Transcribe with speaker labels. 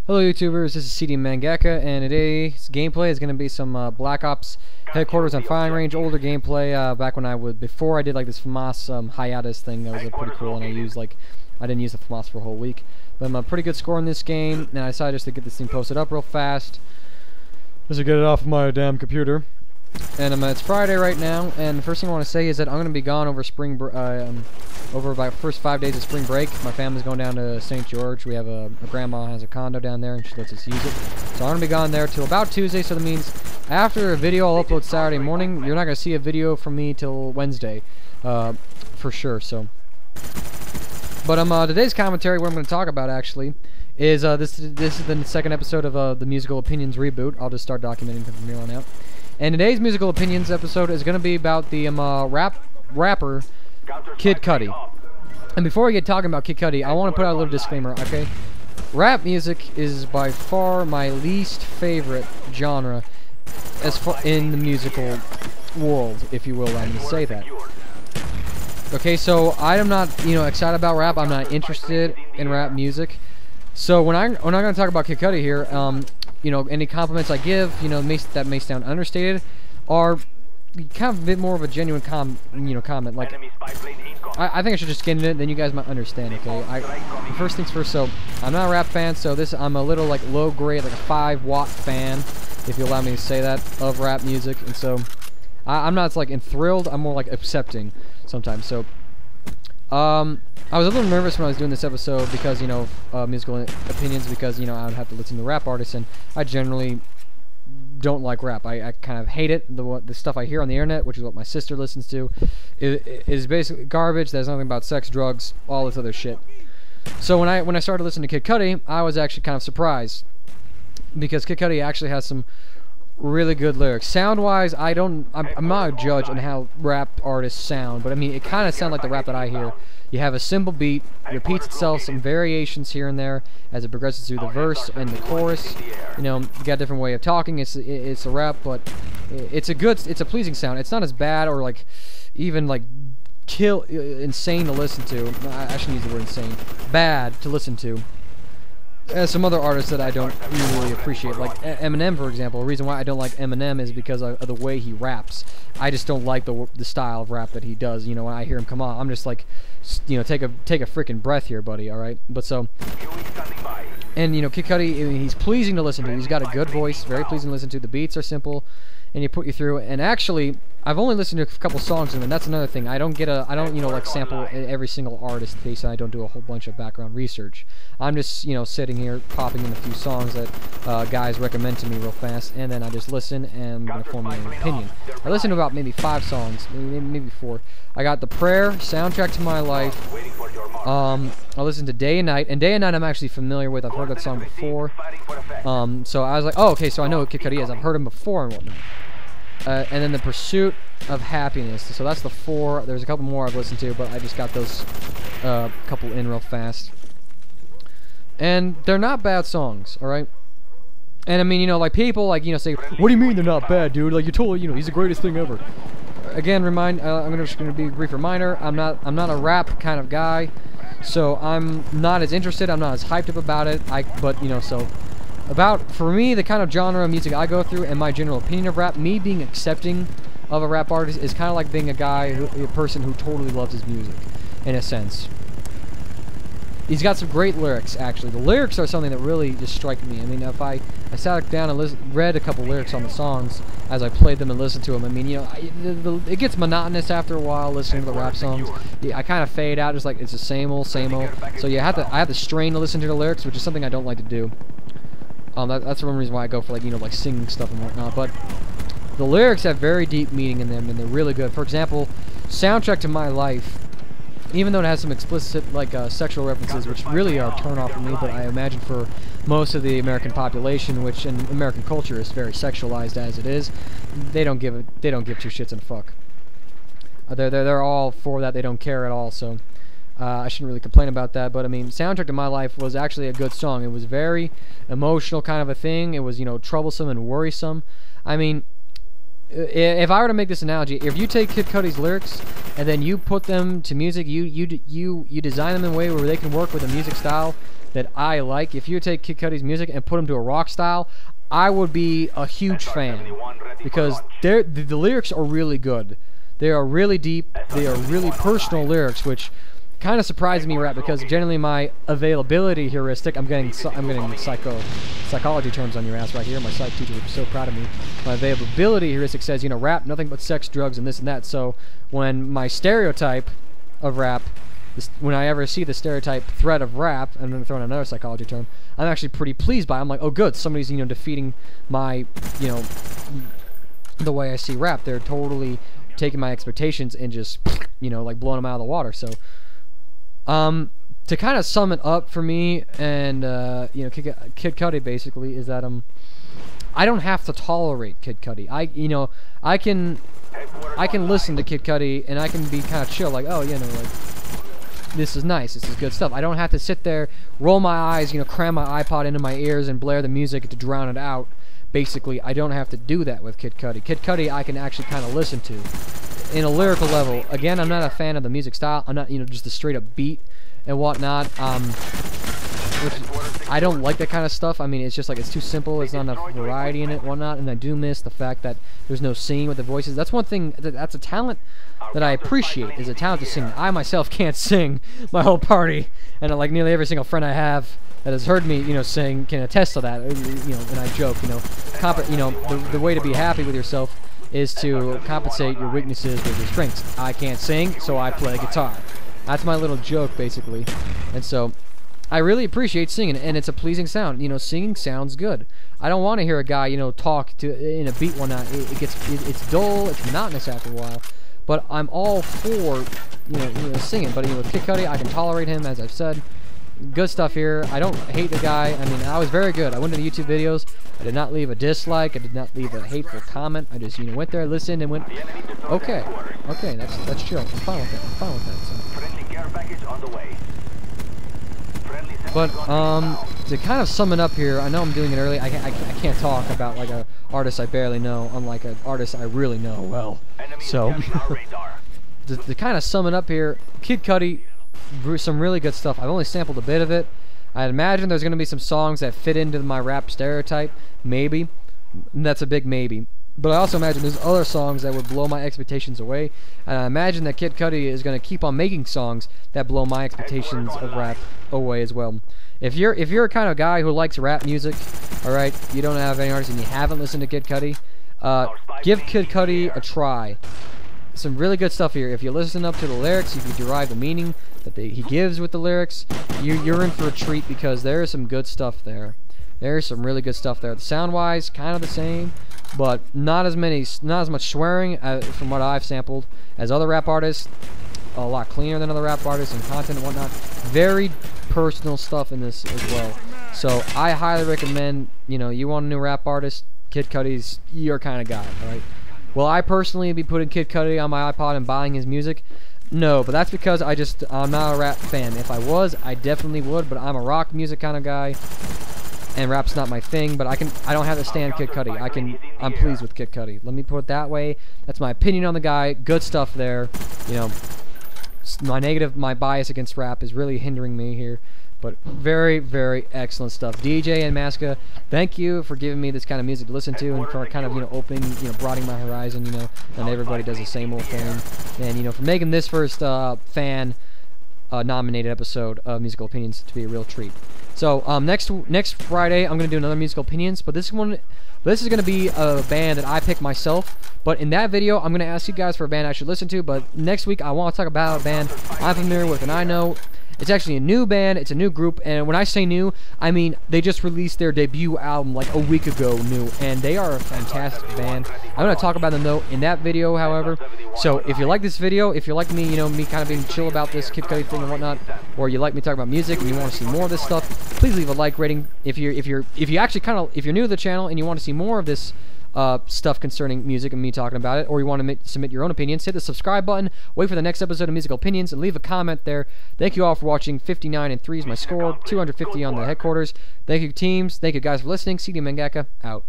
Speaker 1: Hello YouTubers, this is Cudi Mangaka, and today's gameplay is going to be some Black Ops Headquarters on Firing Range, older gameplay, back when before I did like this FAMAS hiatus thing that was pretty cool, and I didn't use the FAMAS for a whole week. But I'm a pretty good score in this game, and I decided just to get this thing posted up real fast, just to get it off of my damn computer. And it's Friday right now, and the first thing I want to say is that I'm going to be gone over over about the first 5 days of spring break. My family's going down to St. George. We have a grandma has a condo down there, and she lets us use it. So I'm going to be gone there till about Tuesday, so that means after a video I'll upload Saturday morning. You're not going to see a video from me till Wednesday, for sure. So, but today's commentary, what I'm going to talk about actually, is this is the second episode of the Musical Opinions reboot. I'll just start documenting from here on out. And today's Musical Opinions episode is going to be about the rapper Kid Cudi. And before we get talking about Kid Cudi, I want to put out a little disclaimer, okay? Rap music is by far my least favorite genre as far in the musical world, if you will, let me say that. Okay, so I am not, excited about rap. I'm not interested in rap music. So when I'm going to talk about Kid Cudi here, any compliments I give, that may sound understated, are kind of a bit more of a genuine comment. Like, I think I should just get into it, then you guys might understand. Okay, first things first. So I'm not a rap fan, so I'm a little like low grade, like a 5-watt fan, if you allow me to say that, of rap music. And so I'm not like enthralled. I'm more like accepting sometimes. So I was a little nervous when I was doing this episode because, musical opinions, because, I would have to listen to rap artists, and I generally don't like rap. I kind of hate it. The stuff I hear on the internet, which is what my sister listens to, is basically garbage. There's nothing about sex, drugs, all this other shit. So when I started listening to Kid Cudi, I was actually kind of surprised, because Kid Cudi actually has some really good lyrics. Sound-wise, I'm not a judge on how rap artists sound, but I mean, it kind of sounds like the rap that I hear. You have a simple beat, repeats itself, some variations here and there as it progresses through the verse and the chorus. You got a different way of talking. It's a rap, but it's a pleasing sound. It's not as bad or like even like insane to listen to. I shouldn't use the word insane. Bad to listen to. As some other artists that I don't really appreciate, like Eminem, for example. The reason why I don't like Eminem is because of the way he raps. I just don't like the style of rap that he does. When I hear him come on, I'm just like, take a freaking breath here, buddy. All right, but so, and Kid Cudi, he's pleasing to listen to. He's got a good voice, very pleasing to listen to. The beats are simple, and you put you through. And actually, I've only listened to a couple songs, and that's another thing. I don't like sample every single artist piece, and I don't do a whole bunch of background research. I'm just sitting here popping in a few songs that guys recommend to me real fast, and then I just listen and I'm gonna form my own opinion. I listened to about maybe 5 songs, maybe 4. I got The Prayer, Soundtrack to My Life. I listened to Day and Night, and Day and Night I'm actually familiar with. I've heard that song before. So I was like, oh, okay, so I know what Kid Cudi is. I've heard him before and whatnot. And then The Pursuit of Happiness. So that's the 4. There's a couple more I've listened to, but I just got those couple in real fast. And they're not bad songs, alright? And I mean, like people say, what do you mean they're not bad, dude? Like, you're totally, he's the greatest thing ever. Again, I'm just gonna be a brief reminder. I'm not a rap kind of guy, so I'm not as interested. I'm not as hyped up about it. For me, the kind of genre of music I go through and my general opinion of rap, me being accepting of a rap artist is kind of like being a person who totally loves his music, in a sense. He's got some great lyrics, actually. The lyrics are something that really just strike me. I mean, if I sat down and read a couple lyrics on the songs as I played them and listened to them, I mean, it gets monotonous after a while listening to the rap songs. I kind of fade out, just like it's the same old, same old. So I have to strain to listen to the lyrics, which is something I don't like to do. That's one reason why I go for like singing stuff and whatnot. But the lyrics have very deep meaning in them, and they're really good. For example, Soundtrack to My Life. Even though it has some explicit sexual references, which really are a turn off for me, but I imagine for most of the American population, which in American culture is very sexualized as it is, they don't give 2 shits and a fuck. They're all for that. They don't care at all. So I shouldn't really complain about that. But I mean, Soundtrack to My Life was actually a good song. It was very emotional kind of a thing. It was troublesome and worrisome. I mean, if I were to make this analogy, if you take Kid Cudi's lyrics and then you put them to music, you design them in a way where they can work with a music style that I like. If you take Kid Cudi's music and put him to a rock style, I would be a huge fan, because the lyrics are really good. They are really deep. They are really personal lyrics, which kind of surprised me, rap, because generally my availability heuristic, I'm getting psychology terms on your ass right here. My psych teacher would be so proud of me. My availability heuristic says, you know, rap, nothing but sex, drugs, and this and that. So when my stereotype of rap, when I ever see the stereotype threat of rap, I'm going to throw in another psychology term, I'm actually pretty pleased by it. I'm like, oh good, somebody's, you know, defeating my, you know, the way I see rap. They're totally taking my expectations and just, you know, like blowing them out of the water. So to kind of sum it up for me, and you know, Kid Cudi basically is that I don't have to tolerate Kid Cudi. I can listen to Kid Cudi and I can be kind of chill, like, oh, you know, like, this is nice, this is good stuff. I don't have to sit there, roll my eyes, you know, cram my iPod into my ears and blare the music to drown it out. Basically, I don't have to do that with Kid Cudi. Kid Cudi I can actually kind of listen to in a lyrical level. Again, I'm not a fan of the music style. I'm not, you know, just the straight up beat and whatnot. Which I don't like that kind of stuff. I mean, it's just like, it's too simple. It's not enough variety in it, whatnot. And I do miss the fact that there's no singing with the voices. That's one thing. That's a talent that I appreciate. Is a talent to sing. I myself can't sing. My whole party, and like nearly every single friend I have that has heard me, you know, sing can attest to that. You know, and I joke. You know, the way to be happy with yourself is to compensate your weaknesses with your strengths. I can't sing, so I play guitar. That's my little joke, basically. And so I really appreciate singing, and it's a pleasing sound. You know, singing sounds good. I don't want to hear a guy, you know, talk in a beat one night. It's dull, it's monotonous after a while. But I'm all for, you know, singing. But, you know, with Kid Cudi, I can tolerate him, as I've said. Good stuff here. I don't hate the guy. I mean, I was very good. I went to the YouTube videos. I did not leave a dislike. I did not leave a hateful comment. I just, you know, went there, listened, and went, okay, that's chill. I'm fine with that. I'm fine with that. So. But to kind of sum it up here, I know I'm doing it early. I can't talk about like a artist I barely know, unlike an artist I really know well. So to kind of sum it up here, Kid Cudi, some really good stuff. I've only sampled a bit of it. I'd imagine there's going to be some songs that fit into my rap stereotype, maybe. And that's a big maybe. But I also imagine there's other songs that would blow my expectations away. And I imagine that Kid Cudi is going to keep on making songs that blow my expectations of rap away as well. If you're a kind of guy who likes rap music, alright, you don't have any artists and you haven't listened to Kid Cudi, give Kid Cudi a try. Some really good stuff here. If you listen up to the lyrics, you can derive the meaning that he gives with the lyrics. You're in for a treat, because there is some good stuff there. There's some really good stuff there. Sound-wise, kind of the same, but not as much swearing from what I've sampled as other rap artists. A lot cleaner than other rap artists and content and whatnot. Very personal stuff in this as well. So I highly recommend, you know, you want a new rap artist, Kid Cudi's your kind of guy, alright? Will I personally be putting Kid Cudi on my iPod and buying his music? No, but that's because I'm not a rap fan. If I was, I definitely would, but I'm a rock music kind of guy, and rap's not my thing. But I don't have to stand Kid Cudi. I'm pleased with Kid Cudi. Let me put it that way. That's my opinion on the guy. Good stuff there. You know, my bias against rap is really hindering me here. But very, very excellent stuff. DJ and Maska, thank you for giving me this kind of music to listen to, and for kind of, you know, opening, you know, broadening my horizon, you know, and everybody does the same old thing. And, you know, for making this first fan nominated episode of Musical Opinions to be a real treat. So, next Friday, I'm going to do another Musical Opinions, but this is going to be a band that I pick myself. But in that video, I'm going to ask you guys for a band I should listen to. But next week, I want to talk about a band I'm familiar with and I know. It's actually a new band, it's a new group, and when I say new, I mean they just released their debut album like a week ago new, and they are a fantastic band. I'm going to talk about them though in that video, however. So if you like this video, if you like me, you know, me kind of being chill about this Kid Cudi thing and whatnot, or you like me talking about music and you want to see more of this stuff, please leave a like rating. If you're new to the channel and you want to see more of this stuff concerning music and me talking about it, or you want to submit your own opinions, hit the subscribe button, wait for the next episode of Musical Opinions, and leave a comment there. Thank you all for watching. 59-3 is my score, 250 on the headquarters. Thank you, teams. Thank you guys for listening. Cudi Mangaka, out.